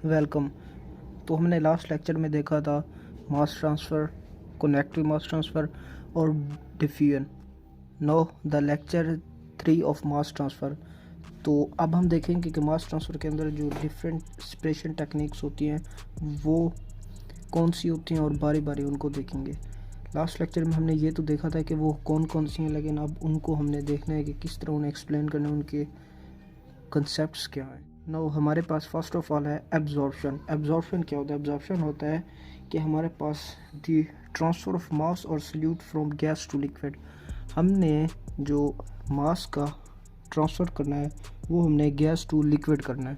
Welcome. तो हमने last lecture में देखा था mass transfer, connective mass transfer और diffusion. No the lecture 3 of mass transfer. तो अब हम देखेंगे कि मास ट्रांसफ़र के अंदर जो डिफरेंट सेपरेशन टेक्निक्स होती हैं वो कौन सी होती हैं और बारी बारी उनको देखेंगे। लास्ट लेक्चर में हमने ये तो देखा था कि वो कौन कौन सी हैं, लेकिन अब उनको हमने देखना है कि किस तरह उन्हें एक्सप्लेन करना है, उनके कंसेप्ट्स क्या हैं। नो हमारे पास फर्स्ट ऑफ ऑल है एब्जॉर्प्शन। एब्जॉर्प्शन क्या होता है? एब्जॉर्प्शन होता है कि हमारे पास दी ट्रांसफ़र ऑफ मास और solute from gas to liquid. हमने जो मास का ट्रांसफ़र करना है वो हमने गैस टू लिक्विड करना है।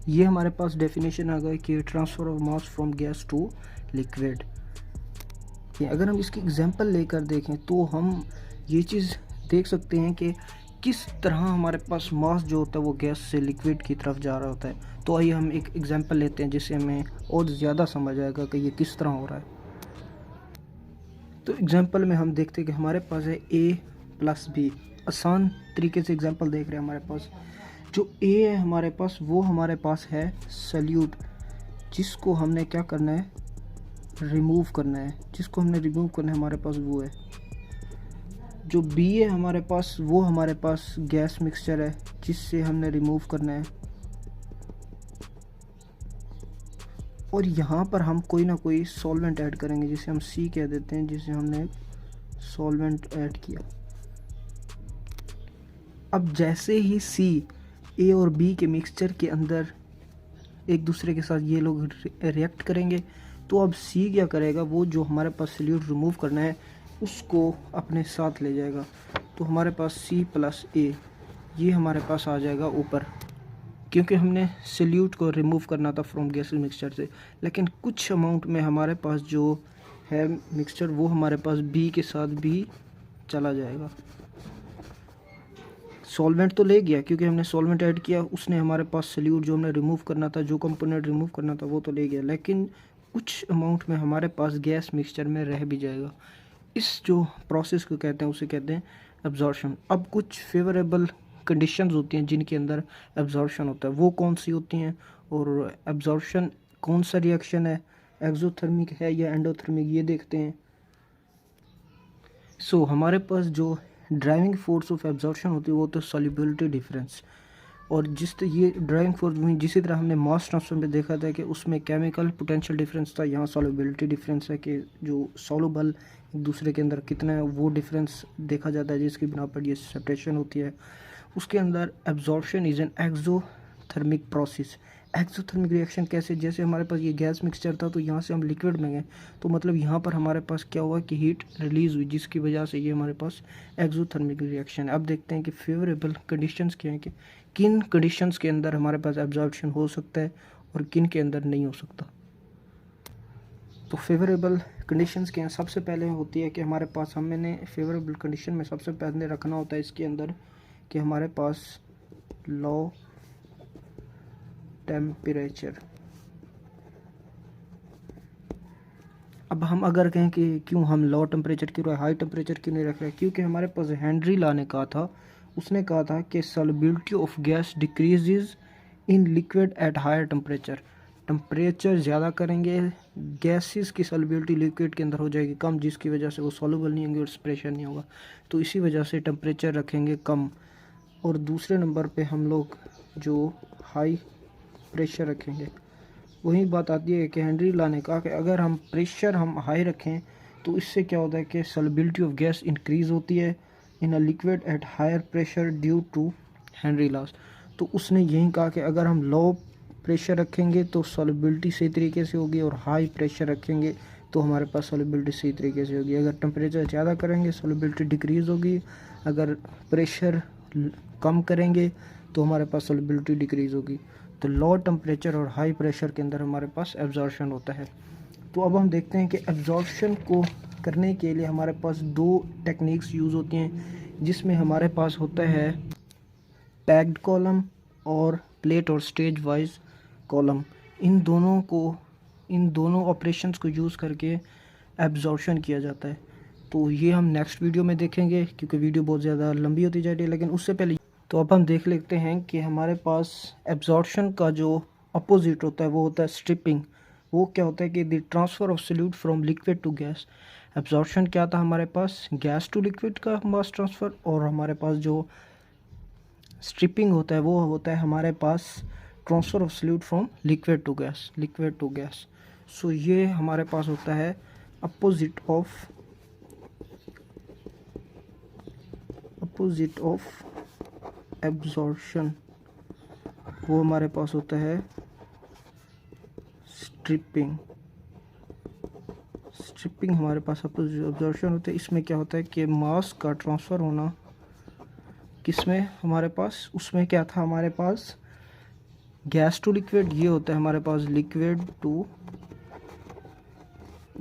ये हमारे पास डेफिनेशन आ गया कि transfer of mass from gas to liquid. अगर हम इसकी एग्जांपल लेकर देखें तो हम ये चीज़ देख सकते हैं कि किस तरह हमारे पास मास जो होता है वो गैस से लिक्विड की तरफ जा रहा होता है। तो आइए हम एक एग्जांपल लेते हैं जिससे हमें और ज़्यादा समझ आएगा कि ये किस तरह हो रहा है। तो एग्जांपल में हम देखते हैं कि हमारे पास है a प्लस बी। आसान तरीके से एग्जांपल देख रहे हैं। हमारे पास जो a है हमारे पास वो हमारे पास है सॉल्यूट, जिसको हमने क्या करना है, रिमूव करना है। जिसको हमने रिमूव करना है हमारे पास वो है। जो बी है हमारे पास वो हमारे पास गैस मिक्सचर है जिससे हमने रिमूव करना है। और यहाँ पर हम कोई ना कोई सॉल्वेंट ऐड करेंगे जिसे हम सी कह देते हैं, जिसे हमने सॉल्वेंट ऐड किया। अब जैसे ही सी ए और बी के मिक्सचर के अंदर एक दूसरे के साथ ये लोग रिएक्ट करेंगे, तो अब सी क्या करेगा, वो जो हमारे पास सॉल्यूट रिमूव करना है उसको अपने साथ ले जाएगा। तो हमारे पास सी प्लस ए ये हमारे पास आ जाएगा ऊपर, क्योंकि हमने सॉल्यूट को रिमूव करना था फ्रॉम गैस मिक्सचर से। लेकिन कुछ अमाउंट में हमारे पास जो है मिक्सचर वो हमारे पास बी के साथ भी चला जाएगा। सॉल्वेंट तो ले गया क्योंकि हमने सॉल्वेंट ऐड किया, उसने हमारे पास सॉल्यूट जो हमने रिमूव करना था, जो कंपोनेंट रिमूव करना था वो तो ले गया, लेकिन कुछ अमाउंट में हमारे पास गैस मिक्सचर में रह भी जाएगा। इस जो प्रोसेस को कहते हैं उसे कहते हैं एब्जॉर्प्शन। अब कुछ फेवरेबल कंडीशंस होती हैं जिनके अंदर एब्जॉर्प्शन होता है, वो कौन सी होती हैं, और एब्जॉर्प्शन कौन सा रिएक्शन है, एक्सोथर्मिक है या एंडोथर्मिक, ये देखते हैं। सो हमारे पास जो ड्राइविंग फोर्स ऑफ एब्जॉर्प्शन होती है वो तो सॉल्युबिलिटी डिफरेंस। और ये ड्राइविंग फोर्स में जिसी तरह हमने मास ट्रांसफर में देखा था कि उसमें केमिकल पोटेंशियल डिफरेंस था, यहाँ सॉल्युबिलिटी डिफरेंस है कि जो सॉल्युबल एक दूसरे के अंदर कितना है वो डिफरेंस देखा जाता है, जिसकी बिना पर ये सेपरेशन होती है। उसके अंदर absorption is an exothermic process. Exothermic reaction कैसे, जैसे हमारे पास ये गैस मिक्सचर था तो यहाँ से हम लिक्विड में गए, तो मतलब यहाँ पर हमारे पास क्या हुआ कि हीट रिलीज़ हुई, जिसकी वजह से ये हमारे पास एक्सोथर्मिक रिएक्शन है। अब देखते हैं कि फेवरेबल कंडीशंस क्या हैं, कि किन कंडीशंस के अंदर हमारे पास एब्जॉर्प्शन हो सकता है और किन के अंदर नहीं हो सकता। तो फेवरेबल कंडीशंस क्या हैं? सबसे पहले होती है कि हमारे पास, हमने फेवरेबल कंडीशन में सबसे पहले रखना होता है इसके अंदर कि हमारे पास लो टेम्परेचर। अब हम अगर कहें कि क्यों हम लो टेम्परेचर क्यों, हाई टेम्परेचर क्यों नहीं रख रहे, क्योंकि हमारे पास हेनरी लॉ ने कहा था, उसने कहा था कि solubility of gas decreases in liquid at higher temperature. Temperature ज़्यादा करेंगे गैसेस की सॉल्युबिलिटी लिक्विड के अंदर हो जाएगी कम, जिसकी वजह से वो सॉल्युबल नहीं होंगे और सेपरेशन नहीं होगा। तो इसी वजह से टेम्परेचर रखेंगे कम। और दूसरे नंबर पे हम लोग जो हाई प्रेशर रखेंगे। वही बात आती है कि हेनरी लॉ ने कहा कि अगर हम प्रेशर हाई रखें तो इससे क्या होता है कि सॉल्युबिलिटी ऑफ गैस इंक्रीज होती है in a liquid at higher pressure due to Henry laws. तो उसने यही कहा कि अगर हम लो प्रेशर रखेंगे तो सॉल्युबिलिटी सही तरीके से होगी, और हाई प्रेशर रखेंगे तो हमारे पास सॉल्युबिलिटी सही तरीके से होगी। अगर टेम्परेचर ज़्यादा करेंगे सॉल्युबिलिटी डिक्रीज़ होगी, अगर प्रेशर कम करेंगे तो हमारे पास सॉल्युबिलिटी डिक्रीज़ होगी। तो लो टेम्परेचर और हाई प्रेशर के अंदर हमारे पास एब्जॉर्प्शन होता है। तो अब हम देखते हैं कि एब्जॉर्प्शन को करने के लिए हमारे पास दो टेक्निक्स यूज़ होती हैं, जिसमें हमारे पास होता है पैक्ड कॉलम और प्लेट और स्टेज वाइज कॉलम। इन दोनों ऑपरेशंस को यूज़ करके एब्जॉर्प्शन किया जाता है। तो ये हम नेक्स्ट वीडियो में देखेंगे क्योंकि वीडियो बहुत ज़्यादा लंबी होती जा रही है। लेकिन उससे पहले तो अब हम देख लेते हैं कि हमारे पास एब्जॉर्प्शन का जो अपोजिट होता है वो होता है स्ट्रिपिंग। वो क्या होता है कि the transfer of solute from liquid to gas. Absorption क्या था हमारे पास, गैस टू लिक्विड का मास ट्रांसफ़र, और हमारे पास जो स्ट्रिपिंग होता है वो होता है हमारे पास transfer of solute from liquid to gas, liquid to gas. So ये हमारे पास होता है अपोजिट ऑफ एब्जॉर्प्शन, वो हमारे पास होता है स्ट्रिपिंग। स्ट्रिपिंग हमारे पास एब्जॉर्प्शन होता है। इसमें क्या होता है कि मास का ट्रांसफ़र होना किसमें हमारे पास, उसमें क्या था हमारे पास गैस टू लिक्विड, ये होता है हमारे पास liquid to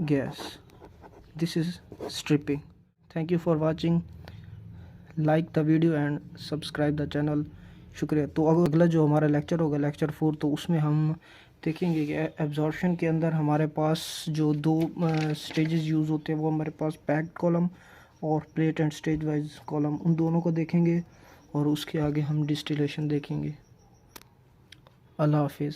gas. This is stripping. Thank you for watching, like the video and subscribe the channel. शुक्रिया। तो अब अगला जो हमारा लेक्चर होगा लेक्चर 4, तो उसमें हम देखेंगे कि एब्जॉर्प्शन के अंदर हमारे पास जो दो स्टेजेस यूज़ होते हैं वो हमारे पास पैक्ड कॉलम और plate and stage wise column, उन दोनों को देखेंगे और उसके आगे हम डिस्टिलेशन देखेंगे। अल्लाह हाफिज़।